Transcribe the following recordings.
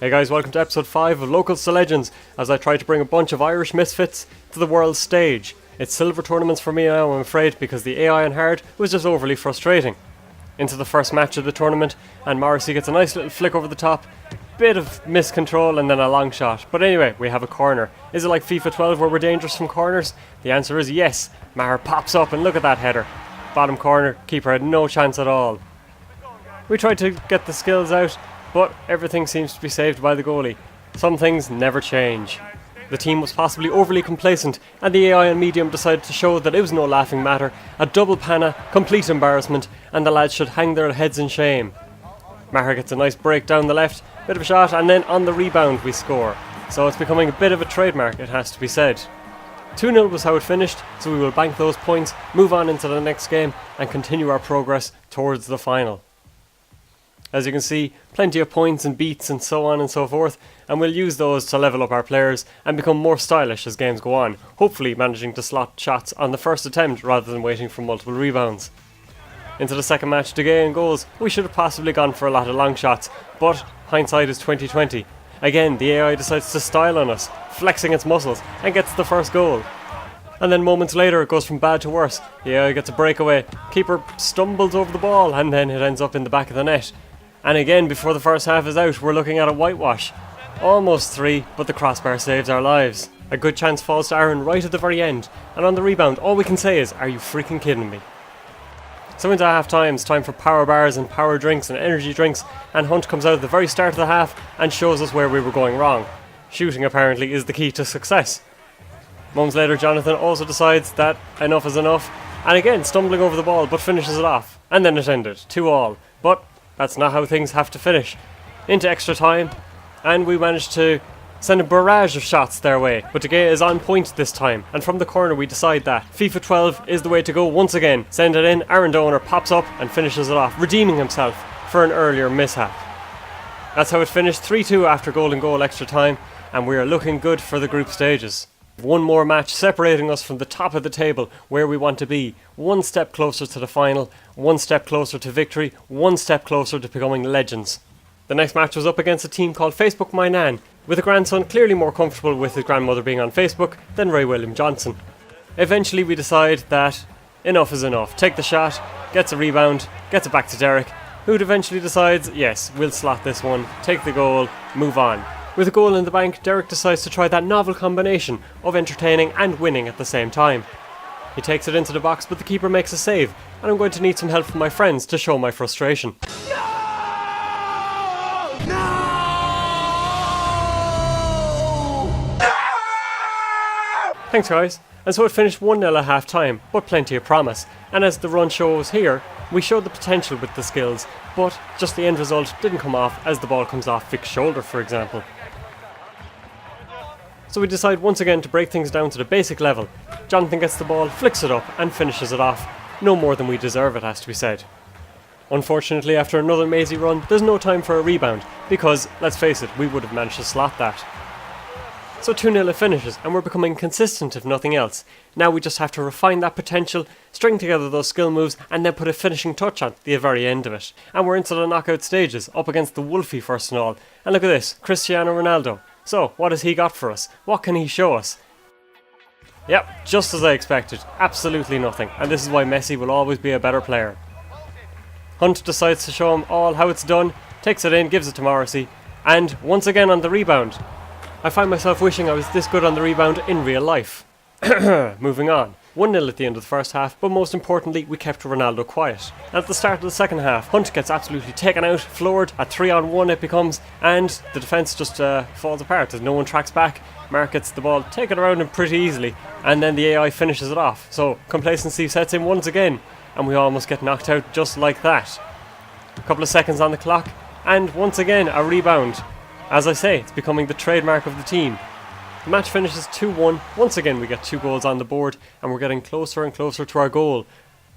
Hey guys, welcome to episode 5 of Locals to Legends, as I try to bring a bunch of Irish misfits to the world stage. It's silver tournaments for me now, I'm afraid, because the AI on hard was just overly frustrating. Into the first match of the tournament, and Morrissey gets a nice little flick over the top, bit of miscontrol and then a long shot. But anyway, we have a corner. Is it like FIFA 12 where we're dangerous from corners? The answer is yes. Maher pops up and look at that header. Bottom corner, keeper had no chance at all. We tried to get the skills out, but everything seems to be saved by the goalie. Some things never change. The team was possibly overly complacent, and the AI on medium decided to show that it was no laughing matter, a double panna, complete embarrassment, and the lads should hang their heads in shame. Maher gets a nice break down the left, bit of a shot, and then on the rebound we score. So it's becoming a bit of a trademark, it has to be said. 2-0 was how it finished, so we will bank those points, move on into the next game, and continue our progress towards the final. As you can see, plenty of points and beats and so on and so forth, and we'll use those to level up our players and become more stylish as games go on, hopefully managing to slot shots on the first attempt rather than waiting for multiple rebounds. Into the second match, De Gea in goals. We should have possibly gone for a lot of long shots, but hindsight is 2020. Again, the AI decides to style on us, flexing its muscles, and gets the first goal. And then moments later it goes from bad to worse. The AI gets a breakaway, keeper stumbles over the ball, and then it ends up in the back of the net. And again, before the first half is out, we're looking at a whitewash. Almost 3, but the crossbar saves our lives. A good chance falls to Aaron right at the very end, and on the rebound, all we can say is, are you freaking kidding me? So into half time, it's time for power bars and power drinks and energy drinks, and Hunt comes out at the very start of the half and shows us where we were going wrong. Shooting apparently is the key to success. Moments later, Jonathan also decides that enough is enough, and again stumbling over the ball, but finishes it off. And then it ended, 2-2. But that's not how things have to finish. Into extra time, and we managed to send a barrage of shots their way. But De Gea is on point this time, and from the corner we decide that FIFA 12 is the way to go once again. Send it in, Aaron Donor pops up and finishes it off, redeeming himself for an earlier mishap. That's how it finished, 3-2 after goal and goal extra time, and we are looking good for the group stages. One more match separating us from the top of the table where we want to be. One step closer to the final, one step closer to victory, one step closer to becoming legends. The next match was up against a team called Facebook My Nan, with a grandson clearly more comfortable with his grandmother being on Facebook than Ray William Johnson. Eventually we decide that enough is enough. Take the shot, gets a rebound, gets it back to Derek, who eventually decides, yes, we'll slot this one, take the goal, move on. With a goal in the bank, Derek decides to try that novel combination of entertaining and winning at the same time. He takes it into the box, but the keeper makes a save, and I'm going to need some help from my friends to show my frustration. Thanks guys. And so it finished 1-0 at half time, but plenty of promise. And as the run shows here, we showed the potential with the skills, but just the end result didn't come off as the ball comes off Vic's shoulder, for example. So we decide once again to break things down to the basic level. Jonathan gets the ball, flicks it up and finishes it off. No more than we deserve, it has to be said. Unfortunately, after another mazy run, there's no time for a rebound, because, let's face it, we would have managed to slot that. So 2-0 it finishes, and we're becoming consistent if nothing else. Now we just have to refine that potential, string together those skill moves, and then put a finishing touch on the very end of it. And we're into the knockout stages, up against the Wolfie first and all. And look at this, Cristiano Ronaldo. So, what has he got for us? What can he show us? Yep, just as I expected. Absolutely nothing. And this is why Messi will always be a better player. Hunt decides to show him all how it's done, takes it in, gives it to Morrissey, and once again on the rebound. I find myself wishing I was this good on the rebound in real life. Moving on. 1-0 at the end of the first half, but most importantly, we kept Ronaldo quiet. And at the start of the second half, Hunt gets absolutely taken out, floored, at 3-on-1 it becomes, and the defence just falls apart as no one tracks back. Mark gets the ball taken around him pretty easily, and then the AI finishes it off. So complacency sets in once again, and we almost get knocked out just like that. A couple of seconds on the clock, and once again a rebound. As I say, it's becoming the trademark of the team. The match finishes 2-1, once again we get 2 goals on the board and we're getting closer and closer to our goal.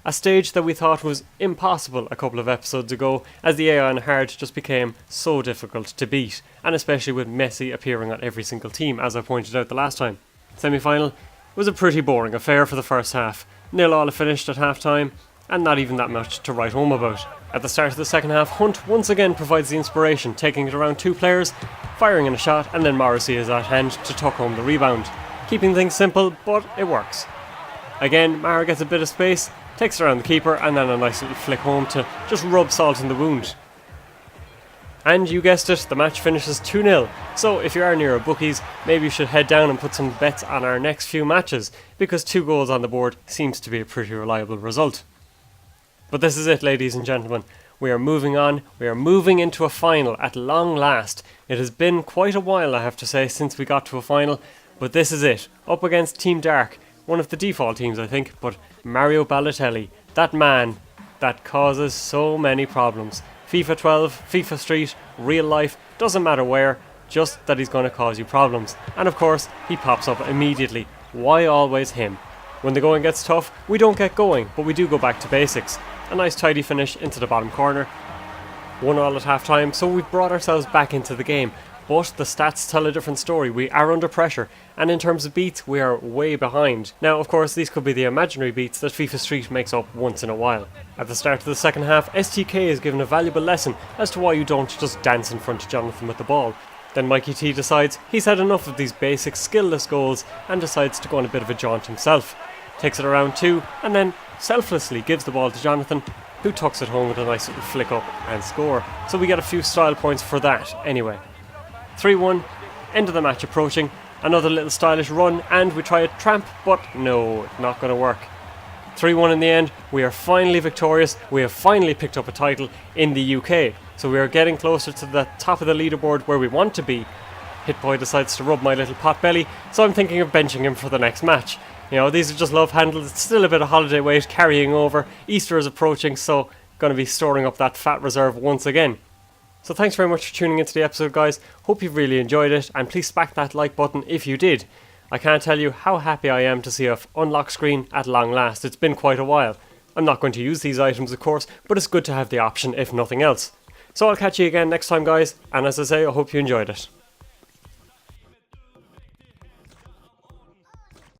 A stage that we thought was impossible a couple of episodes ago, as the AI on hard just became so difficult to beat, and especially with Messi appearing on every single team, as I pointed out the last time. Semi-final was a pretty boring affair for the first half. 0-0 finished at half time, and not even that much to write home about. At the start of the second half, Hunt once again provides the inspiration, taking it around 2 players, firing in a shot, and then Morrissey is at hand to tuck home the rebound. Keeping things simple, but it works. Again, Mara gets a bit of space, takes it around the keeper, and then a nice little flick home to just rub salt in the wound. And you guessed it, the match finishes 2-0, so if you are near a bookies, maybe you should head down and put some bets on our next few matches, because 2 goals on the board seems to be a pretty reliable result. But this is it, ladies and gentlemen. We are moving on, we are moving into a final at long last. It has been quite a while, I have to say, since we got to a final, but this is it, up against Team Dark, one of the default teams I think, but Mario Balotelli, that man that causes so many problems. FIFA 12, FIFA Street, real life, doesn't matter where, just that he's going to cause you problems. And of course, he pops up immediately. Why always him? When the going gets tough, we don't get going, but we do go back to basics. A nice tidy finish into the bottom corner. 1-1 at half time, so we've brought ourselves back into the game. But the stats tell a different story. We are under pressure, and in terms of beats, we are way behind. Now, of course, these could be the imaginary beats that FIFA Street makes up once in a while. At the start of the second half, STK is given a valuable lesson as to why you don't just dance in front of Jonathan with the ball. Then Mikey T decides he's had enough of these basic skillless goals and decides to go on a bit of a jaunt himself. Takes it around 2, and then selflessly gives the ball to Jonathan, who tucks it home with a nice little flick up and score. So we get a few style points for that anyway. 3-1, end of the match approaching, another little stylish run, and we try a tramp, but no, not going to work. 3-1 in the end, we are finally victorious, we have finally picked up a title in the UK, so we are getting closer to the top of the leaderboard where we want to be. Hitboy decides to rub my little pot belly, so I'm thinking of benching him for the next match. You know, these are just love handles, it's still a bit of holiday weight carrying over, Easter is approaching, so going to be storing up that fat reserve once again. So thanks very much for tuning into the episode, guys. Hope you've really enjoyed it, and please smack that like button if you did. I can't tell you how happy I am to see a unlock screen at long last. It's been quite a while. I'm not going to use these items, of course, but it's good to have the option if nothing else. So I'll catch you again next time, guys, and as I say, I hope you enjoyed it.